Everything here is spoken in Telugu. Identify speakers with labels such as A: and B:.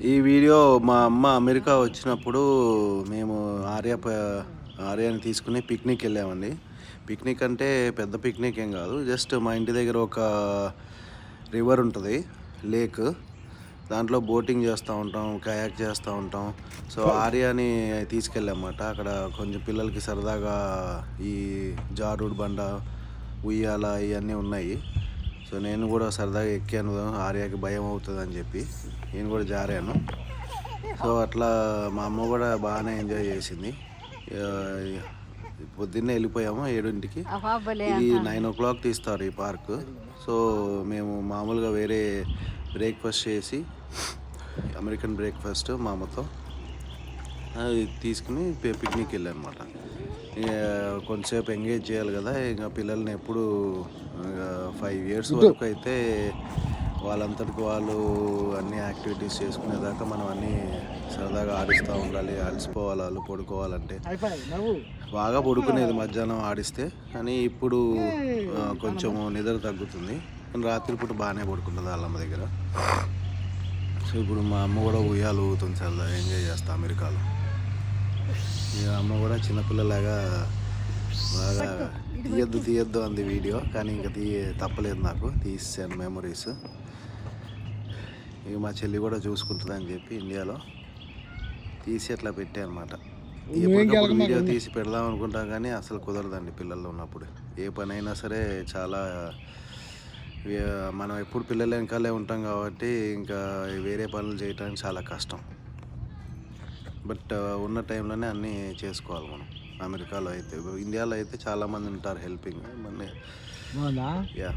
A: ఈ వీడియో మా అమ్మ అమెరికా వచ్చినప్పుడు మేము ఆర్యాని తీసుకుని పిక్నిక్ వెళ్ళామండి. పిక్నిక్ అంటే పెద్ద పిక్నిక్ ఏం కాదు, జస్ట్ మా ఇంటి దగ్గర ఒక రివర్ ఉంటుంది, లేక్. దాంట్లో బోటింగ్ చేస్తూ ఉంటాం, కయాక్ చేస్తూ ఉంటాం. సో ఆర్యాని తీసుకెళ్ళామన్నమాట. అక్కడ కొంచెం పిల్లలకి సరదాగా ఈ జారుడు బండ, ఉయ్యాల ఇవన్నీ ఉన్నాయి. సో నేను కూడా సరదాగా ఎక్కాను, ఆర్యాకి భయం అవుతుంది అని చెప్పి నేను కూడా జారాను. సో అట్లా మా అమ్మ కూడా బాగానే ఎంజాయ్ చేసింది. పొద్దున్నే వెళ్ళిపోయాము 7ంటికి. ఇది 9 o'clock తీస్తారు ఈ పార్క్. సో మేము మామూలుగా వేరే బ్రేక్ఫాస్ట్ చేసి, అమెరికన్ బ్రేక్ఫాస్ట్ మా అమ్మతో అది తీసుకుని పిక్నిక్ వెళ్ళానమాట. ఇక కొంతసేపు ఎంగేజ్ చేయాలి కదా, ఇంకా పిల్లల్ని ఎప్పుడు 5 years వరకు అయితే వాళ్ళంతటికి వాళ్ళు అన్ని యాక్టివిటీస్ చేసుకునేదాకా మనం అన్నీ సరదాగా ఆడిస్తూ ఉండాలి. అలసిపోవాలి, వాళ్ళు పడుకోవాలంటే. బాగా పడుకునేది మధ్యాహ్నం ఆడిస్తే, కానీ ఇప్పుడు కొంచెం నిద్ర తగ్గుతుంది. కానీ రాత్రిపూట బాగానే పడుకుంటుంది వాళ్ళమ్మ దగ్గర. సో ఇప్పుడు మా అమ్మ కూడా ఉయ్యాలు ఊగుతుంది, సరదాగా ఎంజాయ్ చేస్తా అమెరికాలో. ఇక అమ్మ కూడా చిన్నపిల్లలాగా బాగా తీయద్దు అంది వీడియో, కానీ ఇంకా తప్పలేదు, నాకు తీసాను మెమరీస్. ఇక మా చెల్లి కూడా చూసుకుంటుందని చెప్పి ఇండియాలో తీసి అట్లా పెట్టా అనమాట. ఎప్పటికప్పుడు వీడియో తీసి పెడదాం అనుకుంటాం, కానీ అసలు కుదరదండి పిల్లలు ఉన్నప్పుడు. ఏ పని అయినా సరే చాలా మనం ఎప్పుడు పిల్లల వెనకాలే ఉంటాం కాబట్టి ఇంకా వేరే పనులు చేయడానికి చాలా కష్టం. బట్ ఉన్న టైంలోనే అన్నీ చేసుకోవాలి మనం. అమెరికాలో అయితే, ఇండియాలో అయితే చాలామంది ఉంటారు హెల్పింగ్. యా.